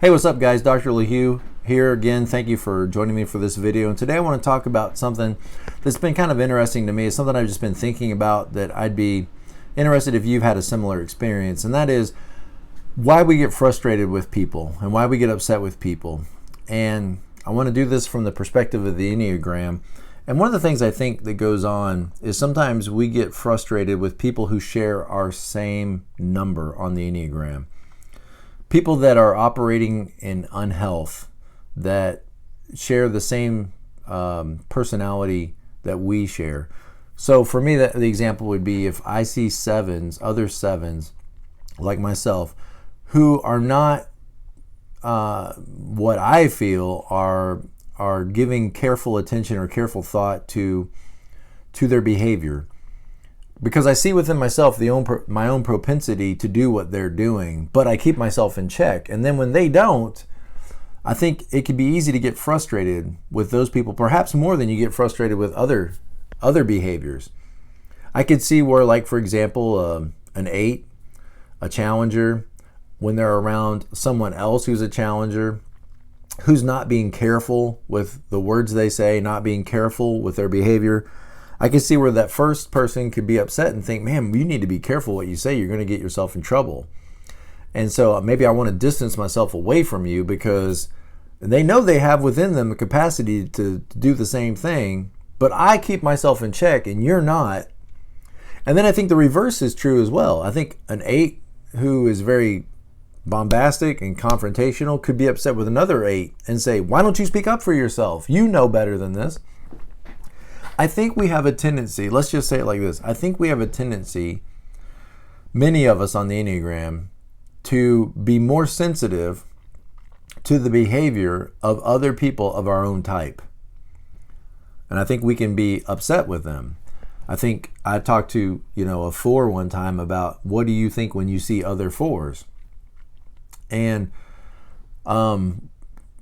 Hey, what's up guys? Dr. LaHue here again. Thank you for joining me for this video. And today I want to talk about something that's been kind of interesting to me. It's something I've just been thinking about that I'd be interested if you've had a similar experience. And that is why we get frustrated with people and why we get upset with people. And I want to do this from the perspective of the Enneagram. And one of the things I think that goes on is sometimes we get frustrated with people who share our same number on the Enneagram. People that are operating in unhealth, that share the same personality that we share. So for me, the example would be if I see other sevens like myself, who are not what I feel are giving careful attention or careful thought to their behavior. Because I see within myself my own propensity to do what they're doing, but I keep myself in check. And then when they don't, I think it can be easy to get frustrated with those people, perhaps more than you get frustrated with other behaviors. I could see where, like, for example, an 8, a challenger, when they're around someone else who's a challenger, who's not being careful with the words they say, not being careful with their behavior, I can see where that first person could be upset and think, man, you need to be careful what you say. You're going to get yourself in trouble. And so maybe I want to distance myself away from you because they know they have within them the capacity to do the same thing, but I keep myself in check and you're not. And then I think the reverse is true as well. I think an 8 who is very bombastic and confrontational could be upset with another 8 and say, why don't you speak up for yourself? You know better than this. I think we have a tendency, let's just say it like this. I think we have a tendency, many of us on the Enneagram, to be more sensitive to the behavior of other people of our own type. And I think we can be upset with them. I think I talked to, a 4 one time about what do you think when you see other 4s? And,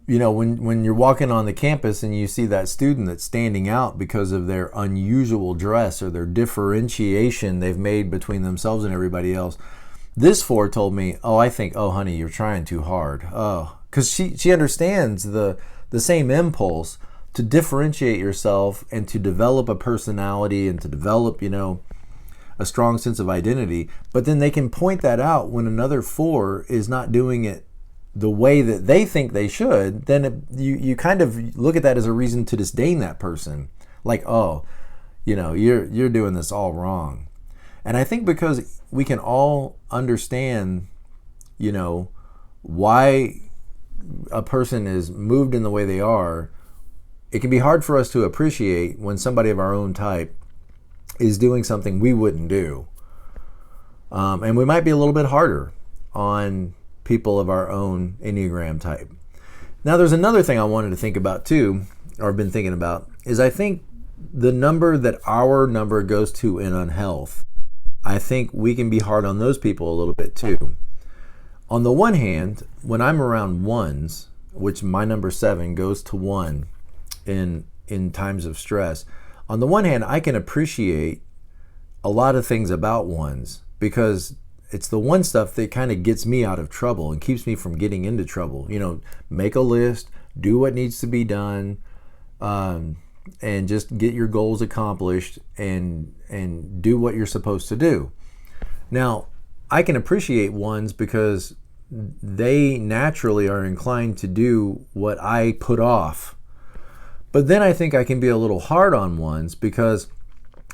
when you're walking on the campus and you see that student that's standing out because of their unusual dress or their differentiation they've made between themselves and everybody else, this 4 told me, honey, you're trying too hard. Oh, because she understands the same impulse to differentiate yourself and to develop a personality and to develop, a strong sense of identity. But then they can point that out when another 4 is not doing it the way that they think they should. Then you kind of look at that as a reason to disdain that person. Like, you're doing this all wrong. And I think because we can all understand, why a person is moved in the way they are, it can be hard for us to appreciate when somebody of our own type is doing something we wouldn't do. And we might be a little bit harder on people of our own Enneagram type. Now, there's another thing I wanted to think about too, or I've been thinking about, is I think the number that our number goes to in unhealth, I think we can be hard on those people a little bit too. On the one hand, when I'm around 1s, which my number 7 goes to 1 in times of stress, on the one hand, I can appreciate a lot of things about 1s because it's the 1 stuff that kind of gets me out of trouble and keeps me from getting into trouble. Make a list, do what needs to be done, and just get your goals accomplished and do what you're supposed to do. Now, I can appreciate 1s because they naturally are inclined to do what I put off. But then I think I can be a little hard on 1s because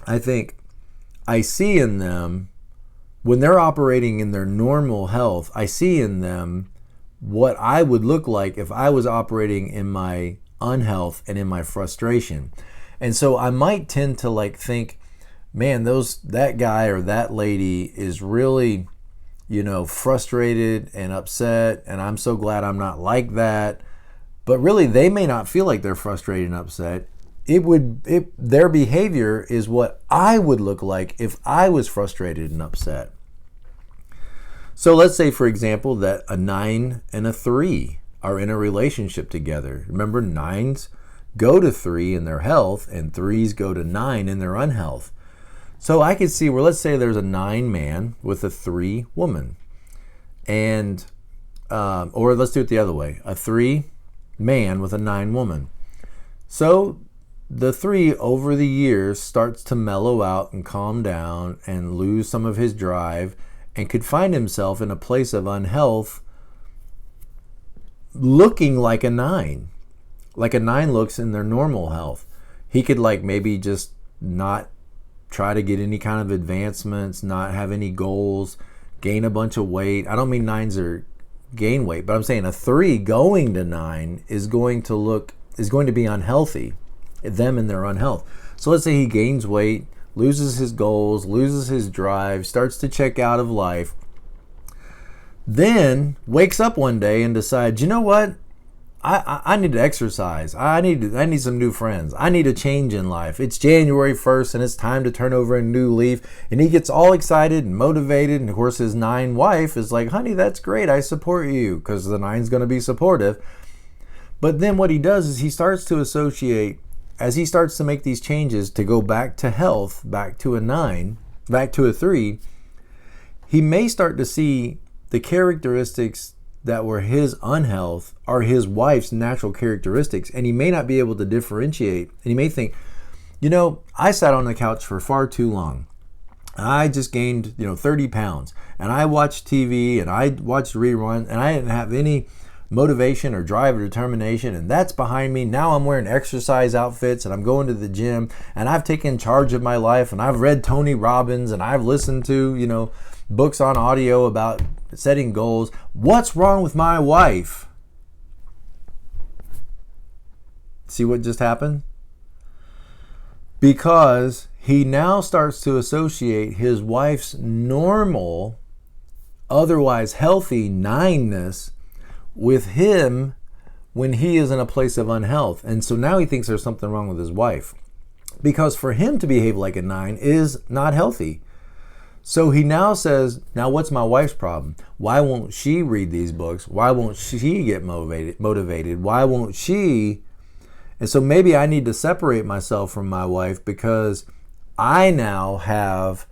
I think I see in them, when they're operating in their normal health, I see in them what I would look like if I was operating in my unhealth and in my frustration. And so I might tend to think, man, that guy or that lady is really, frustrated and upset, and I'm so glad I'm not like that. But really, they may not feel like they're frustrated and upset. Their behavior is what I would look like if I was frustrated and upset. So let's say, for example, that a 9 and a 3 are in a relationship together. Remember, 9s go to 3 in their health and 3s go to 9 in their unhealth. So I could see where, let's say there's a 9 man with a 3 woman. And or let's do it the other way, a 3 man with a 9 woman. So the 3 over the years starts to mellow out and calm down and lose some of his drive and could find himself in a place of unhealth looking like a 9. Like a 9 looks in their normal health. He could like maybe just not try to get any kind of advancements, not have any goals, gain a bunch of weight. I don't mean 9s are gain weight, but I'm saying a 3 going to 9 is going to be unhealthy, them and their unhealth. So let's say he gains weight, loses his goals, loses his drive, starts to check out of life, then wakes up one day and decides, you know what? I need to exercise. I need some new friends. I need a change in life. It's January 1st and it's time to turn over a new leaf. And he gets all excited and motivated. And of course his 9 wife is like, honey, that's great. I support you, because the 9's going to be supportive. But then what he does is he starts to associate, as he starts to make these changes to go back to health, back to a 9, back to a 3, he may start to see the characteristics that were his unhealth are his wife's natural characteristics, and he may not be able to differentiate. And he may think, you know, I sat on the couch for far too long. I just gained, 30 pounds, and I watched TV and I watched reruns, and I didn't have any motivation or drive or determination, and that's behind me. Now I'm wearing exercise outfits and I'm going to the gym, and I've taken charge of my life, and I've read Tony Robbins, and I've listened to, books on audio about setting goals. What's wrong with my wife? See what just happened? Because he now starts to associate his wife's normal, otherwise healthy 9-ness with him when he is in a place of unhealth. And so now he thinks there's something wrong with his wife, because for him to behave like a 9 is not healthy. So he now says, now what's my wife's problem? Why won't she read these books? Why won't she get motivated? Why won't she? And so maybe I need to separate myself from my wife, because I now have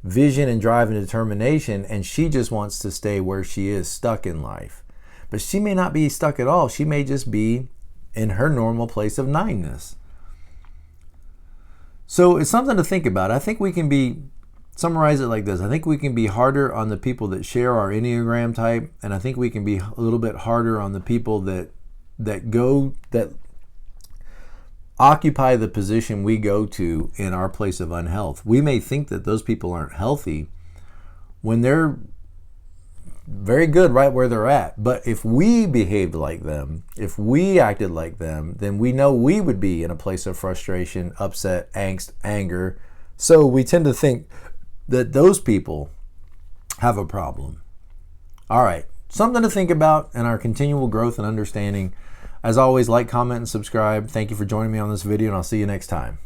vision and drive and determination, and she just wants to stay where she is, stuck in life. But she may not be stuck at all. She may just be in her normal place of 9-ness. So it's something to think about. I think we can summarize it like this. I think we can be harder on the people that share our Enneagram type, and I think we can be a little bit harder on the people that occupy the position we go to in our place of unhealth. We may think that those people aren't healthy when they're very good right where they're at. But if we behaved like them, if we acted like them, then we know we would be in a place of frustration, upset, angst, anger. So we tend to think that those people have a problem. All right, something to think about in our continual growth and understanding. As always, like, comment, and subscribe. Thank you for joining me on this video, and I'll see you next time.